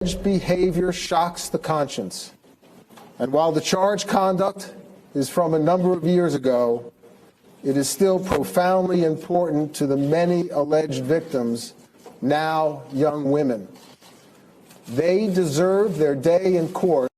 Behavior shocks the conscience. And while the charged conduct is from a number of years ago, it is still profoundly important to the many alleged victims, now young women. They deserve their day in court.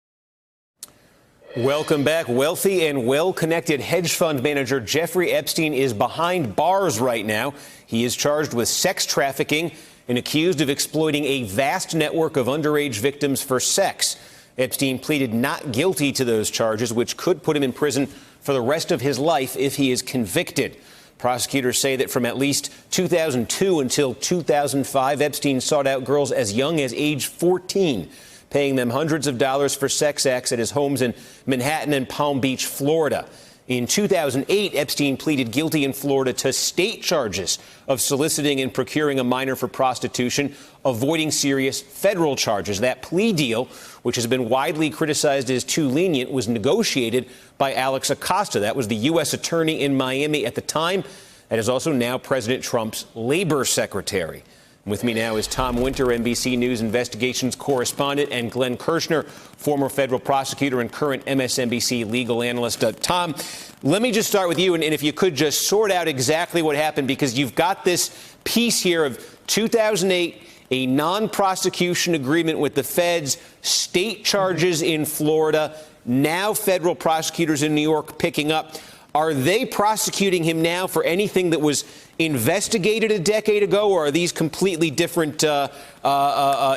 Welcome back. Wealthy and well-connected hedge fund manager Jeffrey Epstein is behind bars right now. He is charged with sex trafficking and accused of exploiting a vast network of underage victims for sex. Epstein pleaded not guilty to those charges, which could put him in prison for the rest of his life if he is convicted. Prosecutors say that from at least 2002 until 2005, Epstein sought out girls as young as age 14, paying them hundreds of dollars for sex acts at his homes in Manhattan and Palm Beach, Florida. In 2008, Epstein pleaded guilty in Florida to state charges of soliciting and procuring a minor for prostitution, avoiding serious federal charges. That plea deal, which has been widely criticized as too lenient, was negotiated by Alex Acosta. That was the U.S. attorney in Miami at the time. That is also now President Trump's labor secretary. With me now is Tom Winter, NBC News investigations correspondent, and Glenn Kirshner, former federal prosecutor and current MSNBC legal analyst. Tom, let me just start with you, and if you could just sort out exactly what happened, because you've got this piece here of 2008, a non-prosecution agreement with the feds, state charges in Florida, now federal prosecutors in New York picking up. Are they prosecuting him now for anything that was investigated a decade ago, or are these completely different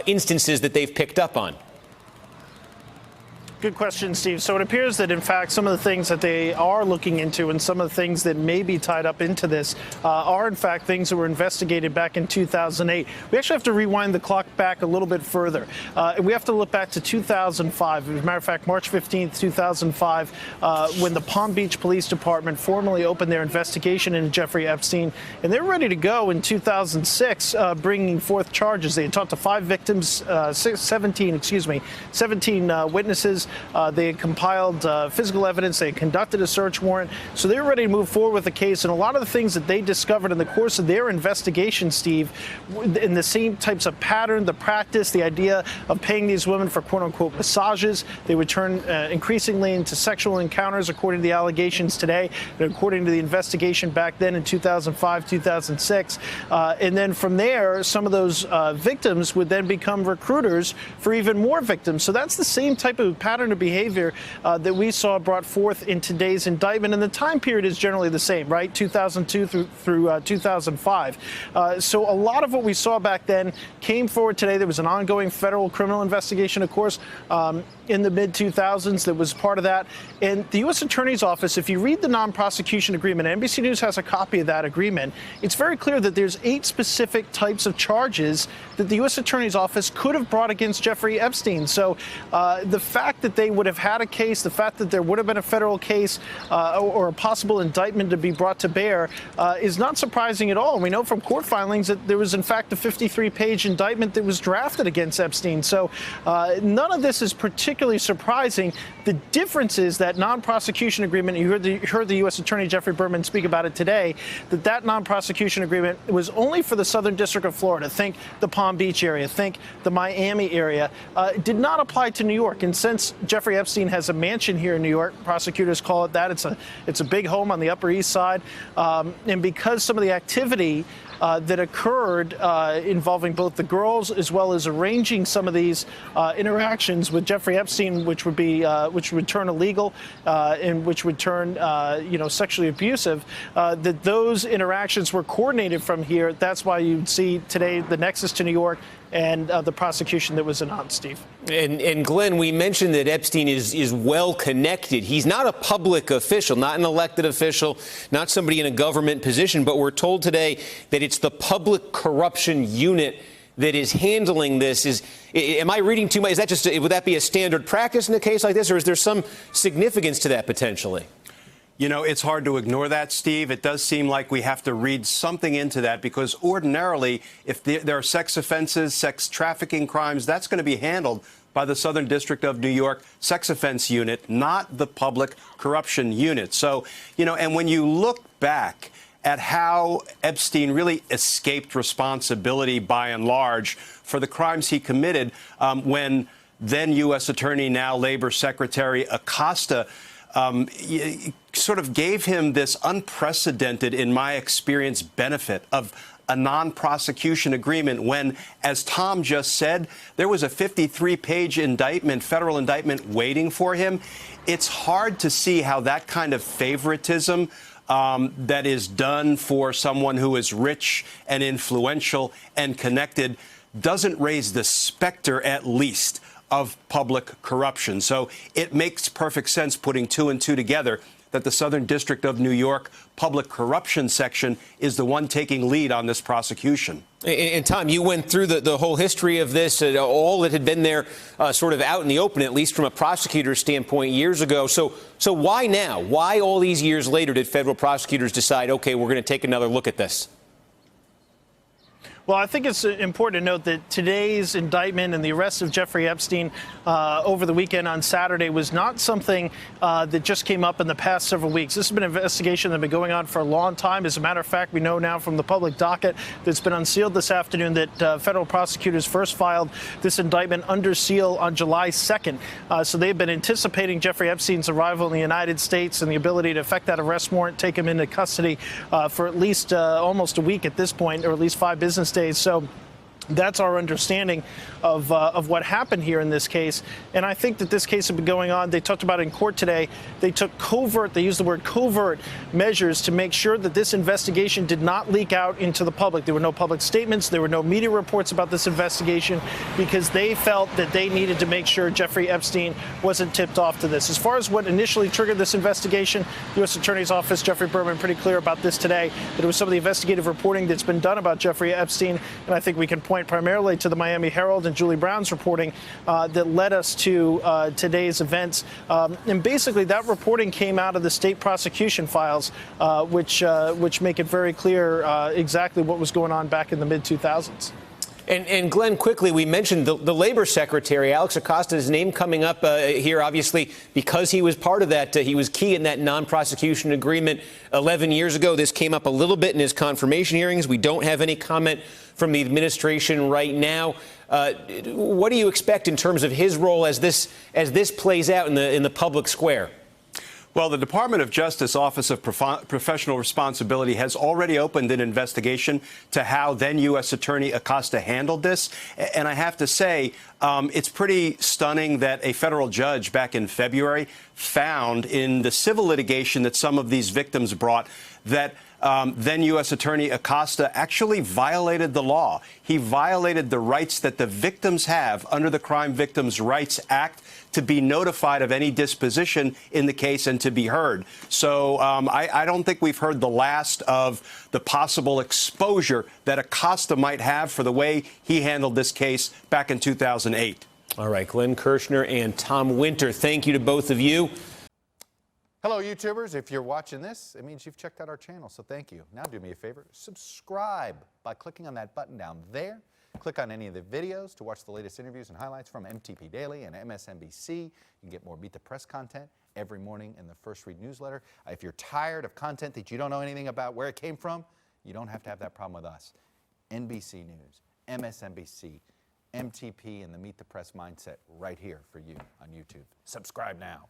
instances that they've picked up on? Good question, Steve. So it appears that, in fact, some of the things that they are looking into and some of the things that may be tied up into this are, in fact, things that were investigated back in 2008. We actually have to rewind the clock back a little bit further. And we have to look back to 2005. As a matter of fact, March 15th, 2005, when the Palm Beach Police Department formally opened their investigation into Jeffrey Epstein. And they were ready to go in 2006, bringing forth charges. They had talked to 5 victims, 17 witnesses. They had compiled physical evidence. They had conducted a search warrant. So they were ready to move forward with the case. And a lot of the things that they discovered in the course of their investigation, Steve, in the same types of pattern, the practice, the idea of paying these women for quote-unquote massages. They would turn increasingly into sexual encounters, according to the allegations today, and according to the investigation back then in 2005, 2006. And then from there, some of those victims would then become recruiters for even more victims. So that's the same type of pattern of behavior that we saw brought forth in today's indictment. And the time period is generally the same, right? 2002 through 2005. So a lot of what we saw back then came forward today. There was an ongoing federal criminal investigation, of course, in the mid-2000s that was part of that. And the U.S. Attorney's Office, if you read the non-prosecution agreement, NBC News has a copy of that agreement, it's very clear that there's 8 specific types of charges that the U.S. Attorney's Office could have brought against Jeffrey Epstein. So the fact that they would have had a case, the fact that there would have been a federal case or a possible indictment to be brought to bear is not surprising at all. And we know from court filings that there was, in fact, a 53-page indictment that was drafted against Epstein. So none of this is particularly surprising. The difference is that non-prosecution agreement, you heard the U.S. Attorney Geoffrey Berman speak about it today, that non-prosecution agreement was only for the Southern District of Florida. Think the Palm Beach area, think the Miami area. It did not apply to New York. And since Jeffrey Epstein has a mansion here in New York, prosecutors call it that, it's a big home on the Upper East Side. And because some of the activity that occurred involving both the girls as well as arranging some of these interactions with Jeffrey Epstein, which would turn illegal and which would turn sexually abusive, that those interactions were coordinated from here. That's why you'd see today the nexus to New York and the prosecution that was announced, Steve. And Glenn, we mentioned that Epstein is well connected. He's not a public official, not an elected official, not somebody in a government position, but we're told today that it's the Public Corruption Unit that is handling this. Am I reading too much? Would that be a standard practice in a case like this, or is there some significance to that potentially? You know, it's hard to ignore that, Steve. It does seem like we have to read something into that, because ordinarily, if there are sex offenses, sex trafficking crimes, that's going to be handled by the Southern District of New York Sex Offense Unit, not the Public Corruption Unit. So, and when you look back at how Epstein really escaped responsibility by and large for the crimes he committed when then U.S. Attorney, now Labor Secretary Acosta sort of gave him this unprecedented, in my experience, benefit of a non-prosecution agreement when, as Tom just said, there was a 53-page indictment, federal indictment waiting for him. It's hard to see how that kind of favoritism that is done for someone who is rich and influential and connected doesn't raise the specter, at least, of public corruption. So it makes perfect sense, putting two and two together, that the Southern District of New York Public Corruption Section is the one taking lead on this prosecution. And Tom, you went through the whole history of this, all that had been there sort of out in the open, at least from a prosecutor's standpoint, years ago. So why now? Why all these years later did federal prosecutors decide, OK, we're going to take another look at this? Well, I think it's important to note that today's indictment and the arrest of Jeffrey Epstein over the weekend on Saturday was not something that just came up in the past several weeks. This has been an investigation that's been going on for a long time. As a matter of fact, we know now from the public docket that's been unsealed this afternoon that federal prosecutors first filed this indictment under seal on July 2nd. So they've been anticipating Jeffrey Epstein's arrival in the United States and the ability to effect that arrest warrant, take him into custody for at least almost a week at this point, or at least 5 business days. So that's our understanding of what happened here in this case. And I think that this case has been going on. They talked about it in court today. They took they used the word covert measures to make sure that this investigation did not leak out into the public. There were no public statements. There were no media reports about this investigation because they felt that they needed to make sure Jeffrey Epstein wasn't tipped off to this. As far as what initially triggered this investigation, U.S. Attorney's Office, Jeffrey Berman, pretty clear about this today, that it was some of the investigative reporting that's been done about Jeffrey Epstein. And I think we can point primarily to the Miami Herald and Julie Brown's reporting that led us to today's events. And basically, that reporting came out of the state prosecution files, which make it very clear exactly what was going on back in the mid-2000s. And Glenn, quickly, we mentioned the Labor Secretary, Alex Acosta's name coming up here, obviously, because he was part of that. He was key in that non-prosecution agreement 11 years ago. This came up a little bit in his confirmation hearings. We don't have any comment from the administration right now. What do you expect in terms of his role as this plays out in the public square? Well, the Department of Justice Office of Professional Responsibility has already opened an investigation to how then U.S. Attorney Acosta handled this. And I have to say, it's pretty stunning that a federal judge back in February found in the civil litigation that some of these victims brought that then U.S. Attorney Acosta actually violated the law. He violated the rights that the victims have under the Crime Victims' Rights Act to be notified of any disposition in the case and to be heard. So I don't think we've heard the last of the possible exposure that Acosta might have for the way he handled this case back in 2008. All right, Glenn Kirshner and Tom Winter, thank you to both of you. Hello, YouTubers. If you're watching this, it means you've checked out our channel, so thank you. Now do me a favor, subscribe by clicking on that button down there. Click on any of the videos to watch the latest interviews and highlights from MTP Daily and MSNBC. You can get more Meet the Press content every morning in the First Read newsletter. If you're tired of content that you don't know anything about where it came from, you don't have to have that problem with us. NBC News, MSNBC, MTP, and the Meet the Press mindset right here for you on YouTube. Subscribe now.